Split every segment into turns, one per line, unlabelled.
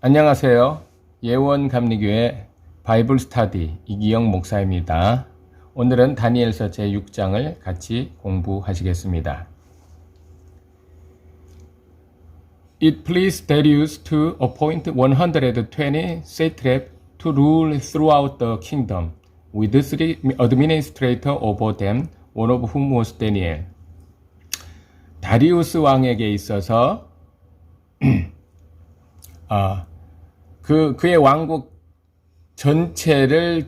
안녕하세요. 예원감리교회 바이블 스터디 이기영 목사입니다. 오늘은 다니엘서 제6장을 같이 공부하시겠습니다. It pleased Darius to appoint 120 satraps to rule throughout the kingdom, with 3 administrators over them, one of whom was Daniel. 다리우스 왕에게 있어서 그의 왕국 전체를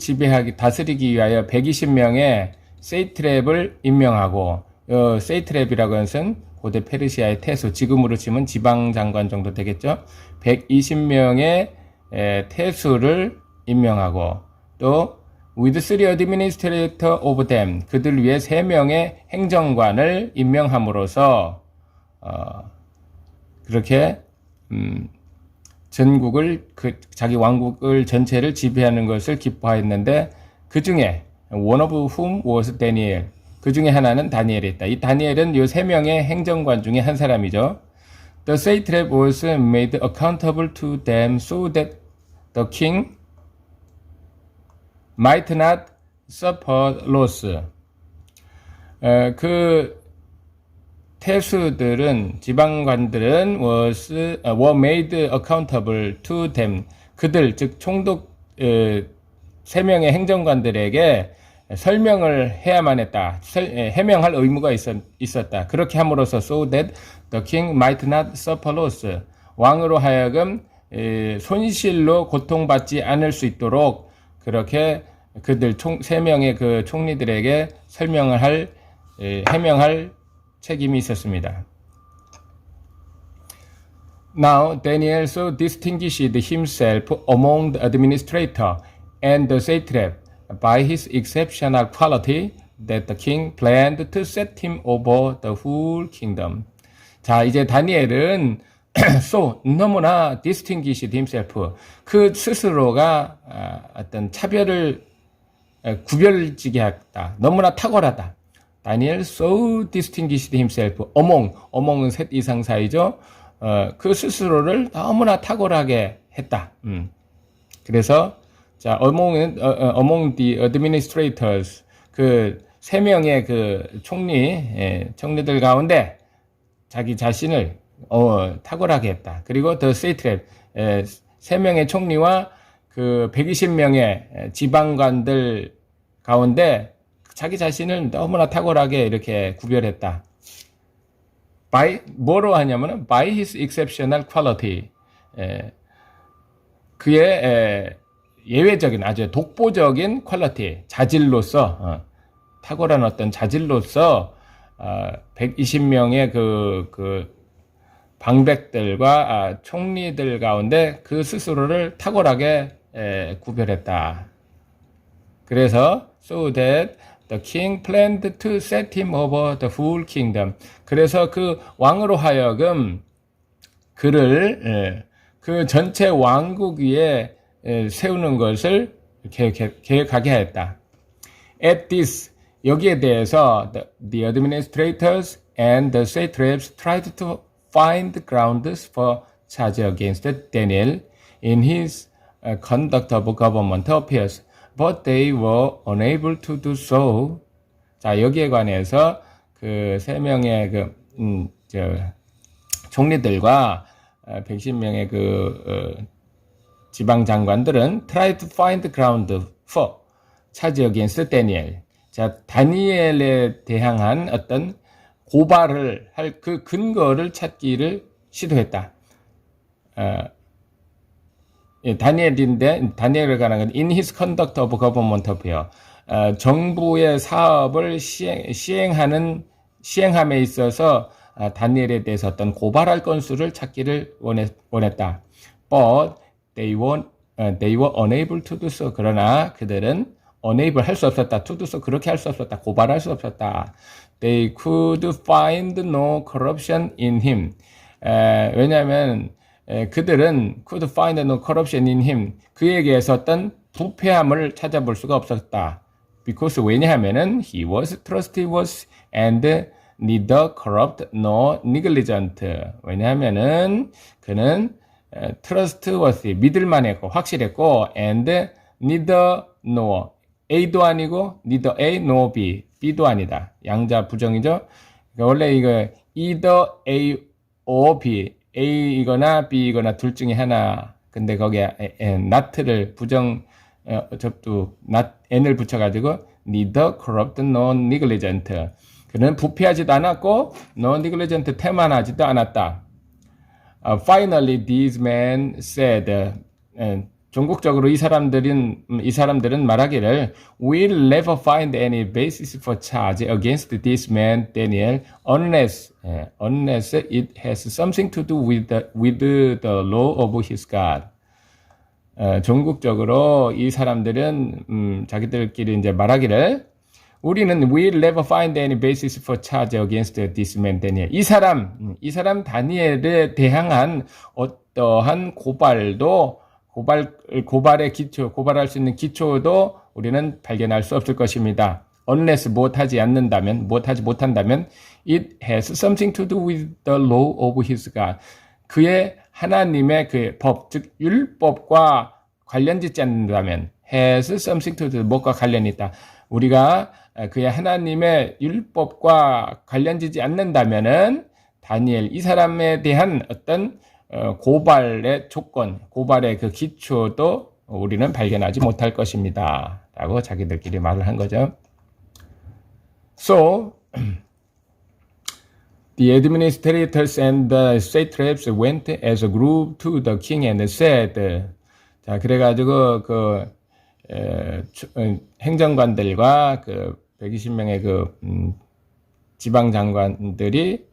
다스리기 위하여 120명의 세이트랩을 임명하고, 세이트랩이라고 하는 것은 고대 페르시아의 태수, 지금으로 치면 지방장관 정도 되겠죠. 120명의 태수를 임명하고, 또 with 3 administrator of them, 그들 위에 3명의 행정관을 임명함으로써 그렇게 전국을 자기 왕국을 전체를 지배하는 것을 기뻐하였는데, 그 중에 one of whom was Daniel, 그 중에 하나는 다니엘이었다. 이 다니엘은 이 3명의 행정관 중에 한 사람이죠. The satrap was made accountable to them so that the king might not suffer loss. 그 태수들은, 지방관들은 were made accountable to them. 그들, 즉 총독 3명의 행정관들에게 설명을 해야만 했다. 해명할 의무가 있었다. 그렇게 함으로써 so that the king might not suffer loss. 왕으로 하여금 손실로 고통받지 않을 수 있도록 그렇게 그들 3명의 그 총리들에게 해명할 책임이 있었습니다. Now Daniel so distinguished himself among the administrator and the satrap by his exceptional quality that the king planned to set him over the whole kingdom. 자, 이제 다니엘은 so 너무나 distinguished himself, 그 스스로가 어떤 구별지게 했다. 너무나 탁월하다. 다니엘 so distinguished himself among은 셋 이상 사이죠. 그 스스로를 너무나 탁월하게 했다. 그래서 자, among the administrators, 그 3명의 그 총리들 가운데 자기 자신을 탁월하게 했다. 그리고 the satrap, 3명의 총리와 그 120명의 지방관들 가운데 자기 자신을 너무나 탁월하게 이렇게 구별했다. 뭐로 하냐면은 by his exceptional quality, 그의 예외적인, 아주 독보적인 퀄리티, 자질로서, 탁월한 어떤 자질로서 120명의 그 방백들과 총리들 가운데 그 스스로를 탁월하게 구별했다. 그래서 so that the king planned to set him over the whole kingdom. 그래서 그 왕으로 하여금 그를 그 전체 왕국 위에 세우는 것을 계획하게 하였다. At this, 여기에 대해서 the administrators and the satraps tried to find grounds for charge against Daniel in his conduct of government affairs, but they were unable to do so. 자, 여기에 관해서 그 3명의 총리들과 110명의 지방 장관들은 try to find ground for charge against Daniel. 자, 다니엘에 대항한 어떤 고발을 할 그 근거를 찾기를 시도했다. 다니엘을 관한 건 in his conduct of government affair, 정부의 사업을 시행함에 있어서 다니엘에 대해서 어떤 고발할 건수를 찾기를 원했다. But they were unable to do so. 그러나 그들은 unable, 할 수 없었다. to do so, 그렇게 할 수 없었다. 고발할 수 없었다. They could find no corruption in him. 왜냐하면 그들은 could find no corruption in him, 그에게서 어떤 부패함을 찾아볼 수가 없었다. Because, 왜냐하면은 he was trustworthy and neither corrupt nor negligent. 왜냐하면은 그는 trustworthy, 믿을만했고 확실했고 and neither nor A도 아니고 neither A nor B, B도 아니다. 양자 부정이죠. 그러니까 원래 이거 either A or B, A이거나 B이거나 둘 중에 하나. 근데 거기에 not를 부정 접두 not n을 붙여가지고 neither corrupt nor negligent. 그는 부패하지도 않았고 nor negligent 태만하지도 않았다. Finally, these men said. 종국적으로 이 사람들은 말하기를 We'll never find any basis for charge against this man Daniel unless it has something to do with the law of his God. 종국적으로 이 사람들은 자기들끼리 이제 말하기를 우리는 We'll never find any basis for charge against this man Daniel. 이 사람 다니엘에 대항한 어떠한 고발의 기초, 고발할 수 있는 기초도 우리는 발견할 수 없을 것입니다. Unless 못하지 못한다면 it has something to do with the law of his God. 그의 하나님의 그 법, 즉 율법과 관련짓지 않는다면 has something to do, 뭐가 관련이 있다. 우리가 그의 하나님의 율법과 관련지지 않는다면은 다니엘 이 사람에 대한 어떤 고발의 조건, 고발의 그 기초도 우리는 발견하지 못할 것입니다. 라고 자기들끼리 말을 한 거죠. So, the administrators and the satraps went as a group to the king and said, 자, 그래가지고 행정관들과 120명의 지방 장관들이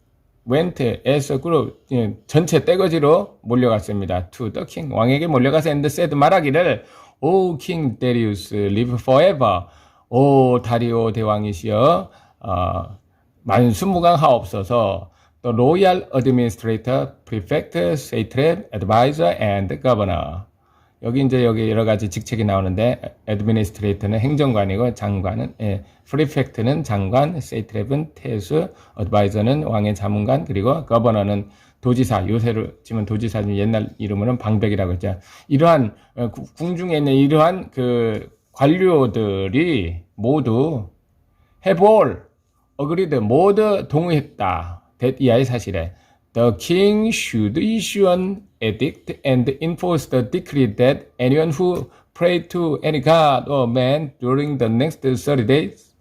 went as a group, 전체 떼거지로 몰려갔습니다. To the king, 왕에게 몰려가서 and said, 말하기를 O King Darius, live forever. 오 다리오 대왕이시여, 만수무강하옵소서. The royal administrator, prefect, satrap, advisor, and governor. 여기 여러 가지 직책이 나오는데, administrator는 행정관이고, 장관은, prefect는 장관, satrap은 태수, advisor는 왕의 자문관, 그리고 governor는 도지사, 요새로 치면 도지사, 옛날 이름으로는 방백이라고 했죠. 이러한, 궁중에 있는 이러한 관료들이 모두 have all agreed, 모두 동의했다. that 이하의 사실에. The king should issue an edict and enforce the decree that anyone who prayed to any god or man during the next 30 days,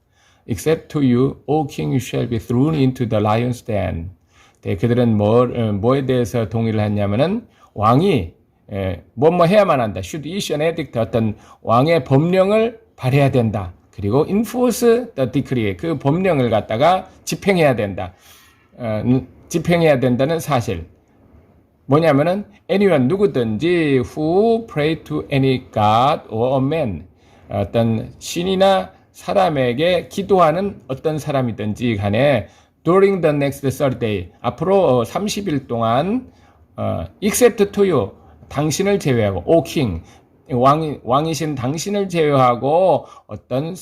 except to you, O king, shall be thrown into the lion's den. 네, 그들은 뭐에 대해서 동의를 했냐면은 왕이 뭐뭐 해야만 한다. Should issue an edict, 어떤 왕의 법령을 발해야 된다. 그리고 enforce the decree, 그 법령을 갖다가 집행해야 된다. 집행해야 된다는 사실. 뭐냐면은 anyone, 누구든지 who pray to any god or a man, 어떤 신이나 사람에게 기도하는 어떤 사람이든지 간에 during the next 30day, 앞으로 30일 동안 except to you, 당신을 제외하고, O king, 왕이신 당신을 제외하고 어떤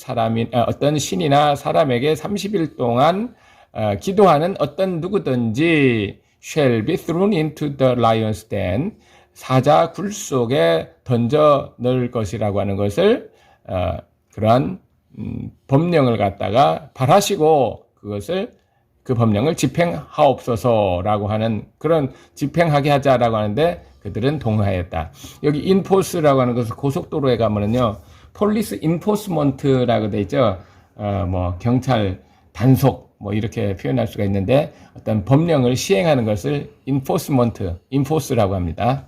신이나 사람에게 30일 동안 기도하는 어떤 누구든지 shall be thrown into the lion's den, 사자 굴 속에 던져 넣을 것이라고 하는 것을 그러한 법령을 갖다가 발하시고 그 법령을 집행하옵소서라고 하는, 그런 집행하게 하자라고 하는데 그들은 동의하였다. 여기 enforce라고 하는 것은 고속도로에 가면은요, police enforcement라고 돼 있죠. 경찰 단속 이렇게 표현할 수가 있는데, 어떤 법령을 시행하는 것을 enforce라고 합니다.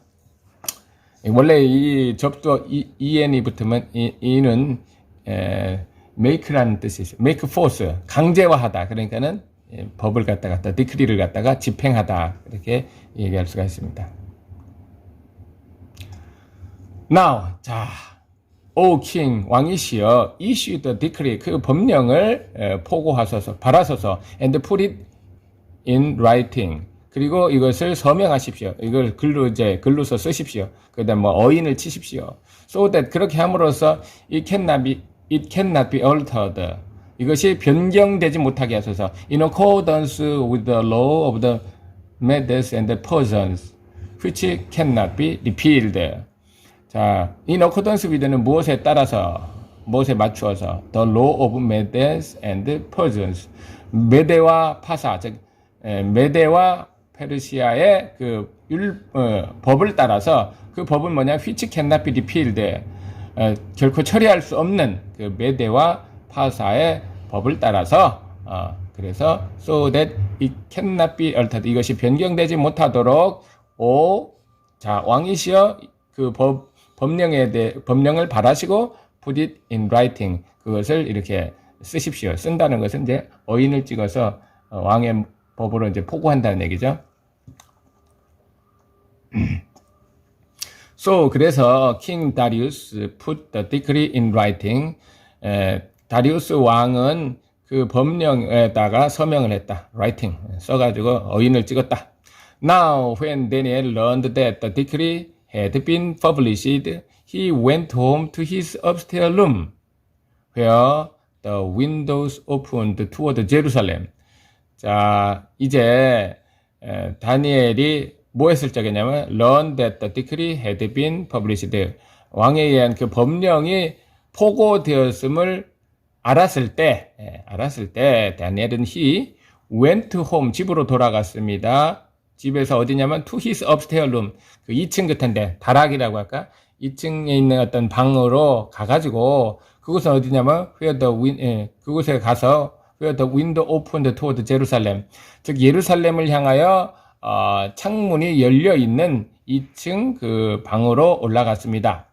원래 이 접두 en이 붙으면 e는 make라는 뜻이 있어요. make force, 강제화하다. 그러니까는 법을 갖다가 decree를 갖다가 집행하다, 이렇게 얘기할 수가 있습니다. Now, 자, O king, 왕이시여, issue the decree, 그 법령을 포고하소서, 발하소서, and put it in writing. 그리고 이것을 서명하십시오. 이걸 글로서 쓰십시오. 그다음 어인을 치십시오. So that, 그렇게 함으로써 it cannot be altered. 이것이 변경되지 못하게 하소서. In accordance with the law of the Medes and the Persians. which cannot be repealed. 자, in accordance with는 무엇에 따라서, 무엇에 맞추어서 the law of Medes and Persians. 메대와 파사, 즉 메대와 페르시아의 그 법을 따라서 그 법은 뭐냐? which cannot be repealed. 결코 처리할 수 없는 그 메대와 파사의 법을 따라서 그래서 so that it cannot be altered. 이것이 변경되지 못하도록 자, 왕이시여 그 법령을 발하시고 put it in writing. 그것을 이렇게 쓰십시오. 쓴다는 것은 이제 어인을 찍어서 왕의 법으로 이제 포고한다는 얘기죠. So, 그래서 King Darius put the decree in writing. 다리우스 왕은 그 법령에다가 서명을 했다. writing. 써가지고 어인을 찍었다. Now, when Daniel learned that the decree had been published, he went home to his upstairs room, where the windows opened toward Jerusalem. 자, 이제 다니엘이 뭐 했을 적이냐면 learn that the decree had been published. 왕에 의한 그 법령이 포고되었음을 알았을 때 다니엘은 he went home, 집으로 돌아갔습니다. 집에서 어디냐면 to his upstairs room, 그 2층 같은데 다락이라고 할까? 2층에 있는 어떤 방으로 가가지고 그곳은 어디냐면 그곳에 가서 where the window opened toward Jerusalem, 즉 예루살렘을 향하여 창문이 열려 있는 2층 그 방으로 올라갔습니다.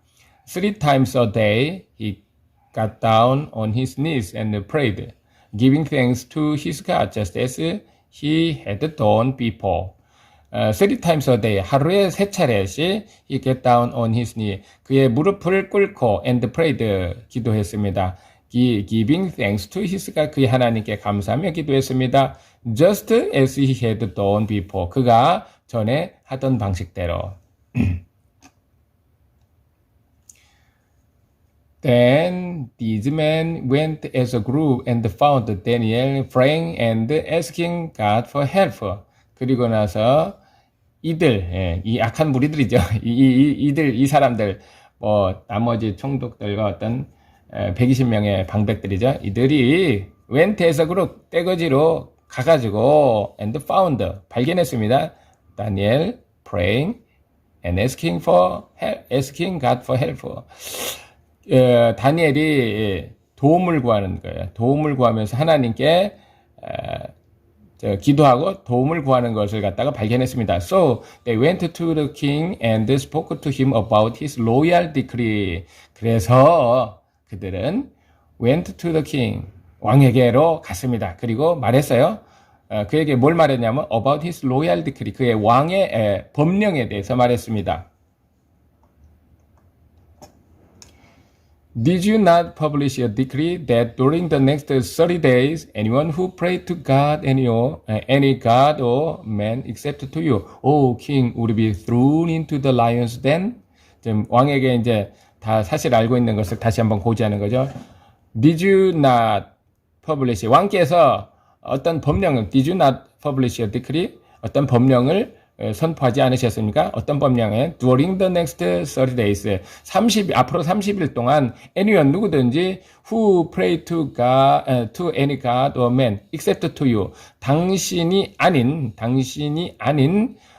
3 times a day he got down on his knees and prayed, giving thanks to his God just as he had done before. 3 times a day, 하루에 3차례씩 he got down on his knee, 그의 무릎을 꿇고 and prayed, 기도했습니다. Giving thanks to his God, 그의 하나님께 감사하며 기도했습니다. Just as he had done before, 그가 전에 하던 방식대로. Then these men went as a group and found Daniel praying and asking God for help. 그리고 나서 이들, 이 악한 무리들이죠. 이 사람들, 나머지 총독들과 어떤 120명의 방백들이죠. 이들이 went as a group, 떼거지로 가가지고 and found, 발견했습니다. 다니엘 praying and asking God for help. 다니엘이 도움을 구하는 거예요. 도움을 구하면서 하나님께 기도하고 도움을 구하는 것을 갖다가 발견했습니다. So they went to the king and spoke to him about his royal decree. 그래서 그들은 went to the king, 왕에게로 갔습니다. 그리고 말했어요. 그에게 뭘 말했냐면 about his royal decree, 그의 왕의 법령에 대해서 말했습니다. Did you not publish a decree that during the next 30 days, anyone who prayed to God, any god or man except to you, O king, would be thrown into the lion's den? 지금 왕에게 이제 다 사실 알고 있는 것을 다시 한번 고지하는 거죠. Did you not publish? 왕께서 어떤 법령을, Did you not publish a decree? 어떤 법령을 선포하지 않으셨습니까? 어떤 법령에 during the next 30 days, 앞으로 30일 동안 anyone, 누구든지 who pray to God, to any god or man except to you, 당신이 아닌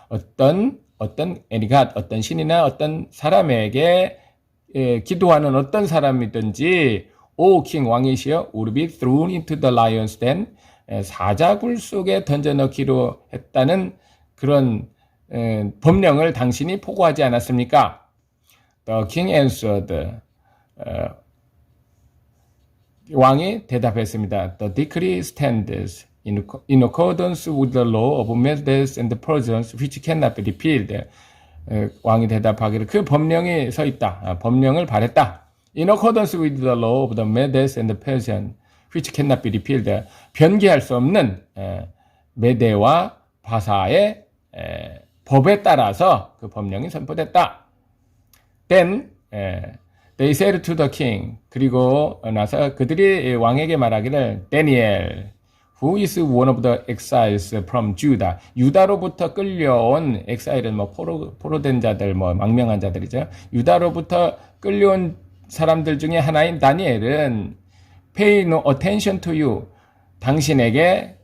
어떤 any god, 어떤 신이나 어떤 사람에게 기도하는 어떤 사람이든지 O king, 왕이시여, would be thrown into the lion's den, 사자굴 속에 던져넣기로 했다는 그런 법령을 당신이 포고하지 않았습니까? The king answered, 왕이 대답했습니다. The decree stands in accordance with the law of Medes and Persians, which cannot be repealed. 왕이 대답하기를 그 법령이 서 있다. 법령을 발했다. In accordance with the law of the Medes and Persians, which cannot be repealed. 변기할 수 없는 메대와 바사의 법에 따라서 그 법령이 선포됐다. Then they said to the king, 그리고 나서 그들이 왕에게 말하기를 Daniel, who is one of the exiles from Judah. 유다로부터 끌려온 엑사일은 뭐 포로된 자들, 뭐 망명한 자들이죠. 유다로부터 끌려온 사람들 중에 하나인 다니엘은 pay no attention to you. 당신에게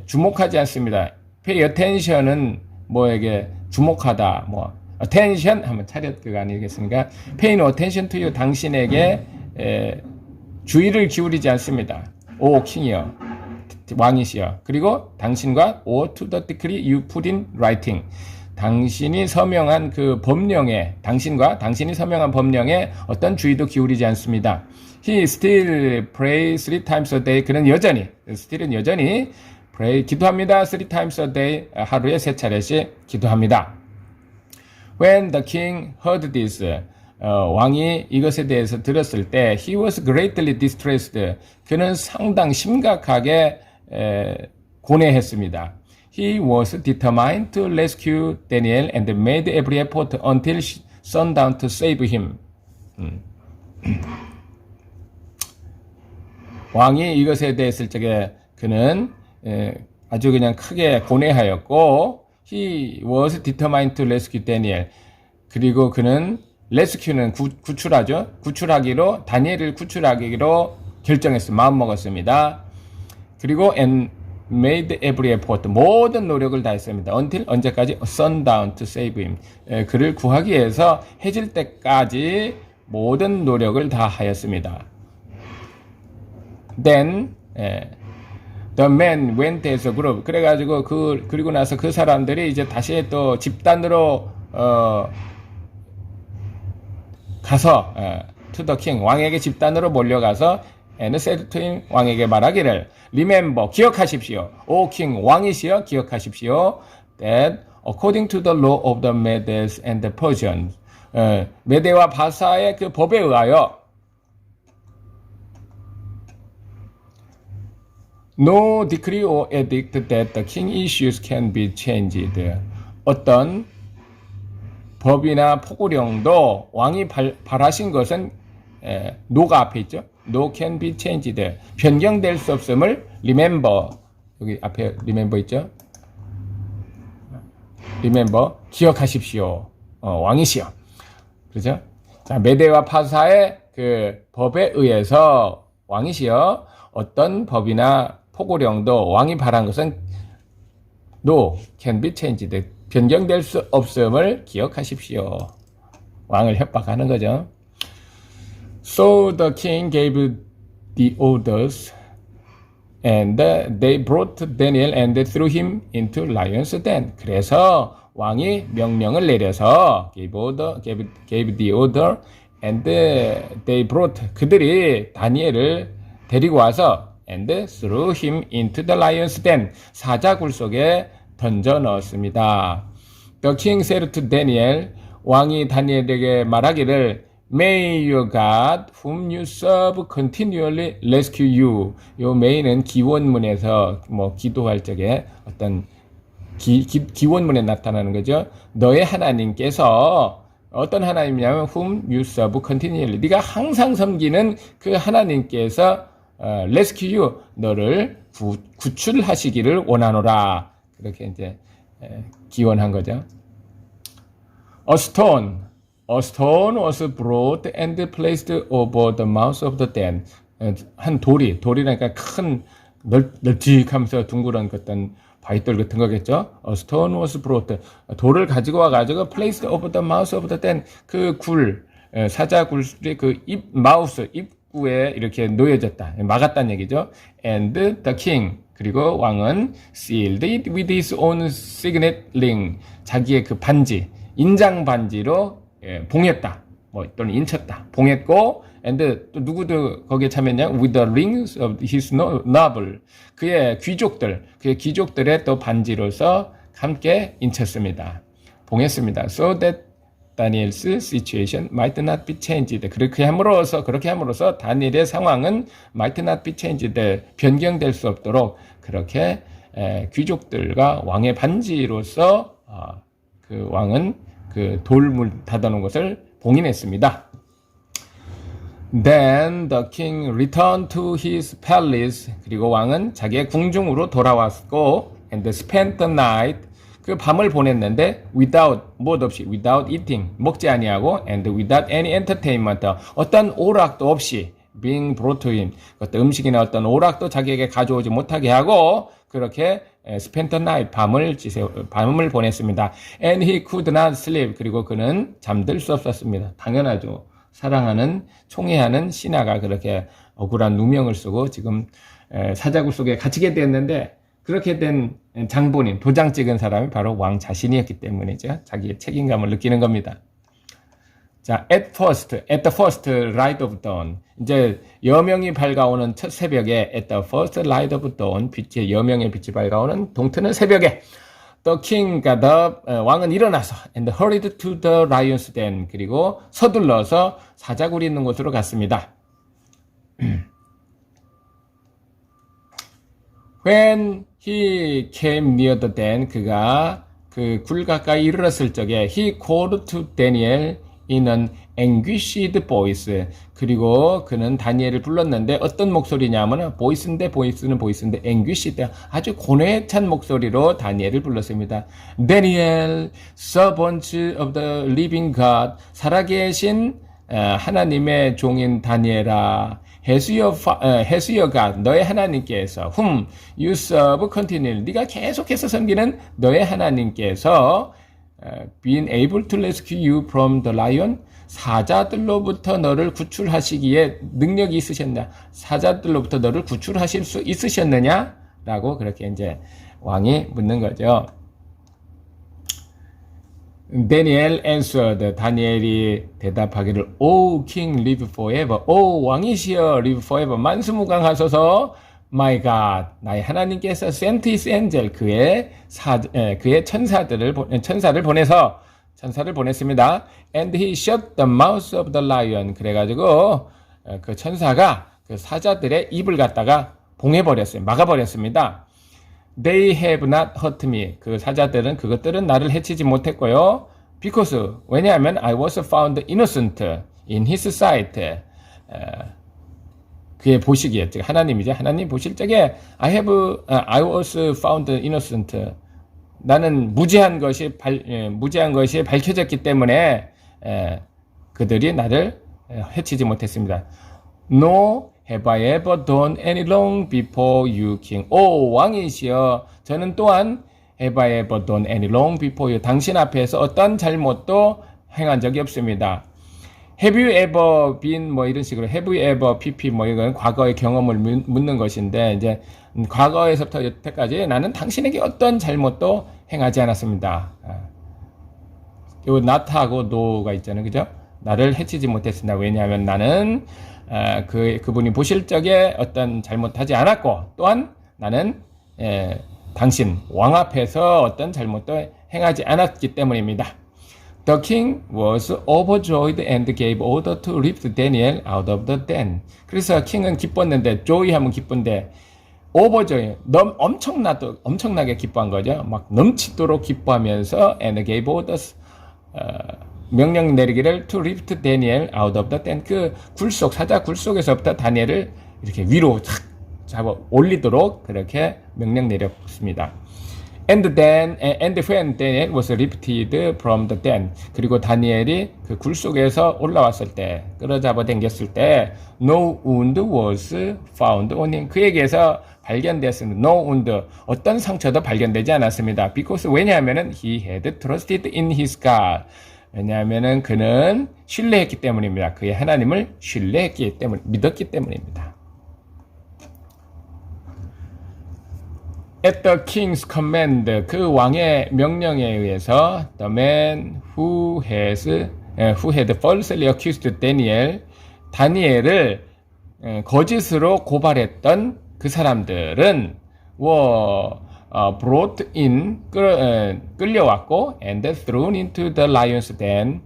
주목하지 않습니다. pay attention은 뭐에게 주목하다, 뭐 attention 하면 차렷 그거 아니겠습니까? pay no attention to you. 당신에게 주의를 기울이지 않습니다. 오 킹이여, 왕이시여. 그리고 당신과 or to the decree you put in writing. 당신이 서명한 그 법령에, 당신과 당신이 서명한 법령에 어떤 주의도 기울이지 않습니다. He still prays 3 times a day. 그는 여전히, still은 여전히 pray, 기도합니다. 3 times a day. 하루에 3차례씩 기도합니다. When the king heard this, 왕이 이것에 대해서 들었을 때 he was greatly distressed. 그는 상당 심각하게 고뇌했습니다. He was determined to rescue Daniel and made every effort until sundown to save him. 왕이 이것에 대했을 적에 그는 아주 그냥 크게 고뇌하였고, he was determined to rescue Daniel. 그리고 그는 rescue는 구출하죠. 구출하기로, 다니엘을 구출하기로 결정했습니다. 마음먹었습니다. 그리고 and made every effort. 모든 노력을 다했습니다. until 언제까지? sundown to save him. 그를 구하기 위해서 해질 때까지 모든 노력을 다 하였습니다. Then the man went as a group. 그래가지고 그리고 나서 그 사람들이 이제 다시 또 집단으로 가서 to the king, 왕에게 집단으로 몰려가서 and said to him, 왕에게 말하기를 remember, 기억하십시오. O king, 왕이시여 기억하십시오. That according to the law of the Medes and the Persians, 메대와 바사의 그 법에 의하여 no decree or edict that the king issues can be changed. 어떤 법이나 포고령도 왕이 발하신 것은 no가 앞에 있죠. no can be changed. 변경될 수 없음을 remember. 여기 앞에 remember 있죠. remember. 기억하십시오. 왕이시여. 그렇죠? 자, 메대와 파사의 그 법에 의해서 왕이시여 어떤 법이나 포고령도 왕이 발한 것은 no can be changed. 변경될 수 없음을 기억하십시오. 왕을 협박하는 거죠. So the king gave the orders and they brought Daniel and threw him into lion's den. 그래서 왕이 명령을 내려서 gave the order and they brought, 그들이 다니엘을 데리고 와서 and threw him into the lion's den, 사자굴 속에 던져 넣었습니다. The king said to Daniel, 왕이 다니엘에게 말하기를 May your God, whom you serve, continually rescue you. 요 may는 기원문에서 뭐 기도할 적에 어떤 기원문에 나타나는 거죠. 너의 하나님께서 어떤 하나님이냐면 whom you serve continually. 네가 항상 섬기는 그 하나님께서 rescue you, 너를 구출하시기를 원하노라. 그렇게 이제 기원한 거죠. A stone was brought and placed over the mouth of the den. 한 돌이라니까 큰 널찍하면서 둥그런 어떤 바위돌 같은 거겠죠. A stone was brought. 돌을 가지고 와가지고 placed over the mouth of the den. 그 사자굴의 그 마우스, 입구에 이렇게 놓여졌다. 막았다는 얘기죠. And the king. 그리고 왕은 sealed it with his own signet ring. 자기의 그 반지, 인장 반지로 봉했다. 뭐 또는 인쳤다. 봉했고, and 또 누구도 거기에 참여했냐? With the rings of his noble. 그의 귀족들의 또 반지로서 함께 인쳤습니다. 봉했습니다. So that Daniel's situation might not be changed. 그렇게 함으로써 다니엘의 상황은 might not be changed. 변경될 수 없도록 그렇게 귀족들과 왕의 반지로서 그 왕은 그 돌을 닫아놓은 것을 봉인했습니다. Then the king returned to his palace. 그리고 왕은 자기의 궁중으로 돌아왔고, and spent the night. 그 밤을 보냈는데, without, 무엇 없이, without eating, 먹지 아니하고, and without any entertainment, 어떤 오락도 없이, being brought to him. 어떤 음식이나 어떤 오락도 자기에게 가져오지 못하게 하고, 그렇게 spent the night, 밤을 보냈습니다. And he could not sleep. 그리고 그는 잠들 수 없었습니다. 당연하죠. 사랑하는, 총애하는 신하가 그렇게 억울한 누명을 쓰고 지금 사자굴 속에 갇히게 됐는데, 그렇게 된 장본인, 도장 찍은 사람이 바로 왕 자신이었기 때문이죠. 자기의 책임감을 느끼는 겁니다. 자, at the first light of dawn. 이제 여명이 밝아오는 첫 새벽에, at the first light of dawn, 빛의 여명의 빛이 밝아오는 동트는 새벽에, the king got up, 왕은 일어나서, and hurried to the lion's den. 그리고 서둘러서 사자굴이 있는 곳으로 갔습니다. When he came near the den, 그가 그 굴 가까이 이르렀을 적에, he called to Daniel in an anguished voice. 그리고 그는 다니엘을 불렀는데 어떤 목소리냐면 보이스인데 anguished, 아주 고뇌에 찬 목소리로 다니엘을 불렀습니다. Daniel, servant of the living God. 살아계신 하나님의 종인 다니엘아, has your God, 너의 하나님께서, whom you serve continually, 네가 계속해서 섬기는 너의 하나님께서 been able to rescue you from the lion, 사자들로부터 너를 구출하시기에 능력이 있으셨냐, 사자들로부터 너를 구출하실 수 있으셨느냐? 라고 그렇게 이제 왕이 묻는 거죠. Daniel answered, 다니엘이 대답하기를, O king, live forever. 오 왕이시여, live forever. 만수무강하소서. My God, 나의 하나님께서 sent his angel, 그의 천사를 보냈습니다. And he shut the mouth of the lion. 그래가지고 그 천사가 그 사자들의 입을 갖다가 막아버렸습니다. They have not hurt me. 그 사자들은, 그것들은 나를 해치지 못했고요. Because, 왜냐하면 I was found innocent in his sight. 그의 보시기에, 즉 하나님이죠. 하나님 보실 적에 I was found innocent. 나는 무죄한 것이 밝혀졌기 때문에 그들이 나를 해치지 못했습니다. No have I ever done any wrong before you, king. 오 왕이시여, 저는 또한 have I ever done any wrong before you, 당신 앞에서 어떤 잘못도 행한 적이 없습니다. Have you ever been, 뭐 이런 식으로 have you ever pp, 뭐 이건 과거의 경험을 묻는 것인데, 이제 과거에서부터 여태까지 나는 당신에게 어떤 잘못도 행하지 않았습니다. 요 not하고 no가 있잖아요, 그죠? 나를 해치지 못했습니다. 왜냐하면 나는 그분이 보실 적에 어떤 잘못하지 않았고, 또한 나는 당신 왕 앞에서 어떤 잘못도 행하지 않았기 때문입니다. The king was overjoyed and gave order to lift Daniel out of the den. 그래서 킹은 기뻤는데, joy 하면 기쁜데, overjoy, 엄청나게 기뻐한 거죠. 막 넘치도록 기뻐하면서 and gave orders, 명령 내리기를 to lift Daniel out of the den. 그 사자 굴 속에서부터 다니엘을 이렇게 위로 착 잡아 올리도록 그렇게 명령 내렸습니다. And when Daniel was lifted from the den. 그리고 다니엘이 그 굴 속에서 올라왔을 때, 끌어잡아 당겼을 때, no wound was found on him. 그에게서 발견되었습니다. No wound, 어떤 상처도 발견되지 않았습니다. Because, 왜냐하면은 he had trusted in his God. 왜냐하면은 그는 신뢰했기 때문입니다. 그의 하나님을 믿었기 때문입니다. At the king's command, 그 왕의 명령에 의해서, the man who had falsely accused Daniel, 다니엘을 거짓으로 고발했던 그 사람들은 brought in, 끌려왔고, and thrown into the lion's den,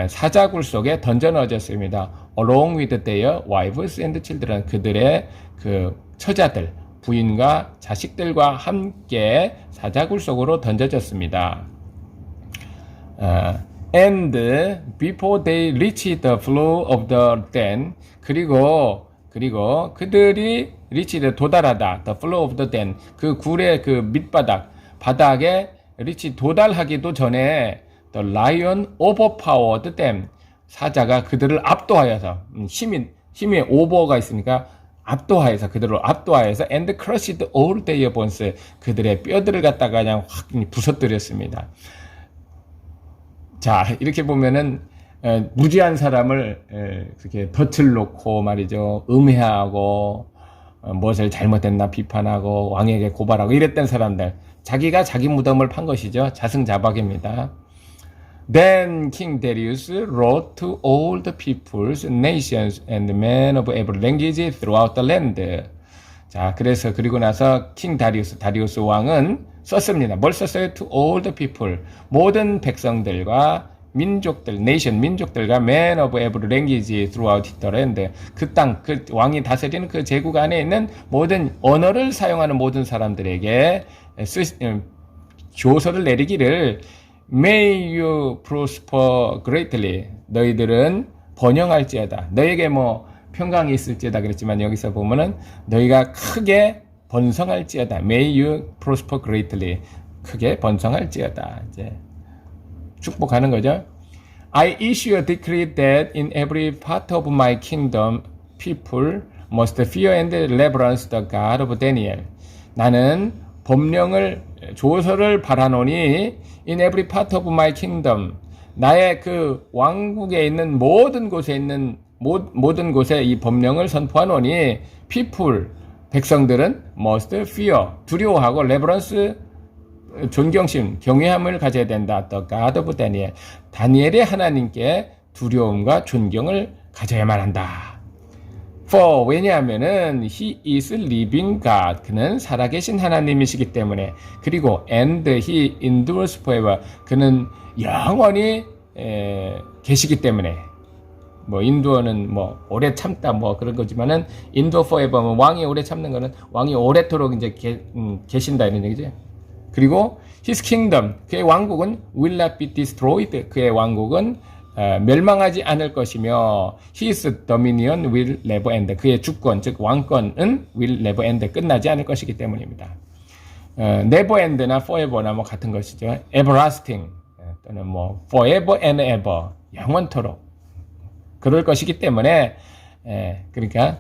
사자굴 속에 던져 넣어졌습니다. Along with their wives and children, 그들의 그 처자들, 부인과 자식들과 함께 사자굴 속으로 던져졌습니다. And before they reach the floor of the den, 그리고 그들이 reach 도달하다, the floor of the den, 그 굴의 그 밑바닥 바닥에 reach 도달하기도 전에 the lion overpowered them, 사자가 그들을 압도하여서 힘이 오버가 있으니까 압도하여서 그들을 압도하여서 and crushed all their bones, 그들의 뼈들을 갖다가 그냥 확 부서뜨렸습니다. 자, 이렇게 보면은 무지한 사람을 그렇게 덫을 놓고 말이죠, 음해하고 무엇을 잘못했나 비판하고 왕에게 고발하고 이랬던 사람들, 자기가 자기 무덤을 판 것이죠. 자승자박입니다. Then King Darius wrote to all the peoples, nations, and men of every language throughout the land. 자, 그래서 그리고 나서 다리우스 왕은 썼습니다. 뭘 썼어요? To all the people, 모든 백성들과 민족들, nation, 민족들과 man of every language throughout the land. 그 땅, 그 왕이 다스리는 그 제국 안에 있는 모든 언어를 사용하는 모든 사람들에게 조서를 내리기를 May you prosper greatly. 너희들은 번영할지어다. 너에게 뭐 평강이 있을지어다 그랬지만 여기서 보면은 너희가 크게 번성할지어다. May you prosper greatly. 크게 번성할지어다. 이제 축복하는 거죠. I issue a decree that in every part of my kingdom people must fear and reverence the God of Daniel. 나는 법령을 조서를 발하노니 in every part of my kingdom, 나의 그 왕국에 있는 모든 곳에 이 법령을 선포하노니 people, 백성들은 must fear, 두려워하고 reverence, 존경심, 경외함을 가져야 된다. The God of Daniel, 다니엘의 하나님께 두려움과 존경을 가져야만 한다. For, 왜냐하면은 he is living God, 그는 살아계신 하나님이시기 때문에, 그리고 and he endures forever, 그는 영원히 계시기 때문에, 뭐 인도어는 뭐 오래 참다 뭐 그런 거지만은 endure forever면 왕이 오래 참는 거는 왕이 오래도록 이제 계신다 이런 얘기죠. 그리고 his kingdom, 그의 왕국은 will not be destroyed, 그의 왕국은 멸망하지 않을 것이며 his dominion will never end, 그의 주권 즉 왕권은 will never end, 끝나지 않을 것이기 때문입니다. never end나 forever나 뭐 같은 것이죠. everlasting 또는 뭐 forever and ever, 영원토록 그럴 것이기 때문에 그러니까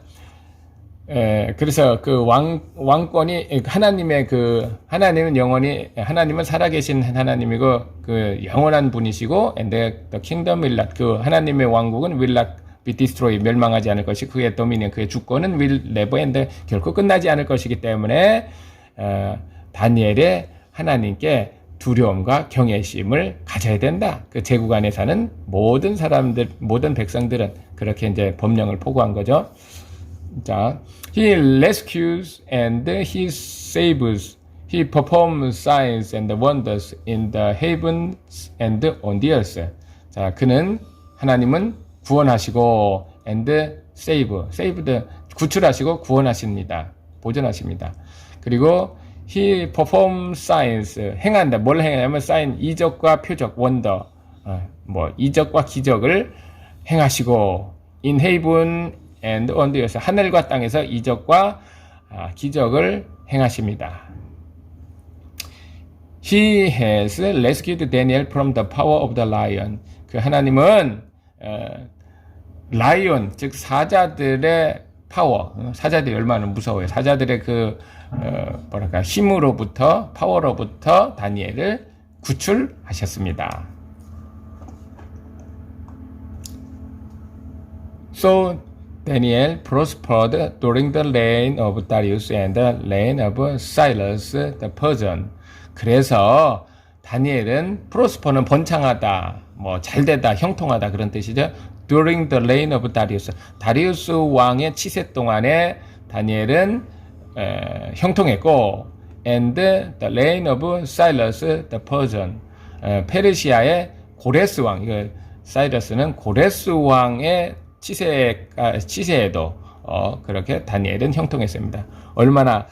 그래서 그 왕권이 하나님은 영원히, 하나님은 살아계신 하나님이고 그 영원한 분이시고 and the kingdom will not, 그 하나님의 왕국은 will not be destroyed, 멸망하지 않을 것이, 그의 도미니언, 그의 주권은 will never end, 결코 끝나지 않을 것이기 때문에 다니엘의 하나님께 두려움과 경외심을 가져야 된다. 그 제국 안에 사는 모든 사람들, 모든 백성들은 그렇게 이제 법령을 포고한 거죠. 자, he rescues and he saves. He performs signs and wonders in the heavens and on the earth. 자, 하나님은 구원하시고 and saved, 구출하시고 구원하십니다. 보존하십니다. 그리고 he performs signs, 행한다. 뭘 행하냐면 sign, 이적과 표적, wonder, 뭐 이적과 기적을 행하시고 in heaven and on the earth, 하늘과 땅에서 이적과 기적을 행하십니다. He has rescued Daniel from the power of the lion. 그 하나님은 라이온, 즉 사자들의 파워, 사자들이 얼마나 무서워요. 사자들의 그 힘으로부터, 파워로부터 다니엘을 구출하셨습니다. So Daniel prospered during the reign of Darius and the reign of Cyrus the Persian. 그래서 다니엘은 prosper는 번창하다, 뭐 잘되다, 형통하다 그런 뜻이죠. During the reign of Darius, 다리우스 왕의 치세 동안에 다니엘은 형통했고, and the reign of Cyrus the Persian, 페르시아의 고레스 왕, 이거 사이러스는 고레스 왕의 치세에도 그렇게 다니엘은 형통했습니다. 얼마나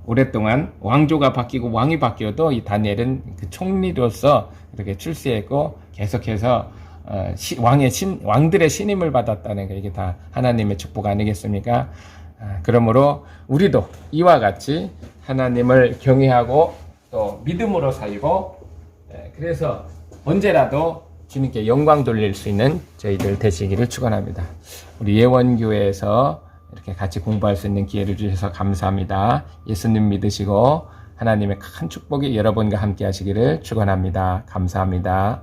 오랫동안 왕조가 바뀌고 왕이 바뀌어도 이 다니엘은 그 총리로서 이렇게 출세했고 계속해서 왕들의 신임을 받았다는 거, 이게 다 하나님의 축복 아니겠습니까? 그러므로 우리도 이와 같이 하나님을 경외하고 또 믿음으로 살고, 그래서 언제라도 주님께 영광 돌릴 수 있는 저희들 되시기를 축원합니다. 우리 예원교회에서 이렇게 같이 공부할 수 있는 기회를 주셔서 감사합니다. 예수님 믿으시고 하나님의 큰 축복이 여러분과 함께 하시기를 축원합니다. 감사합니다.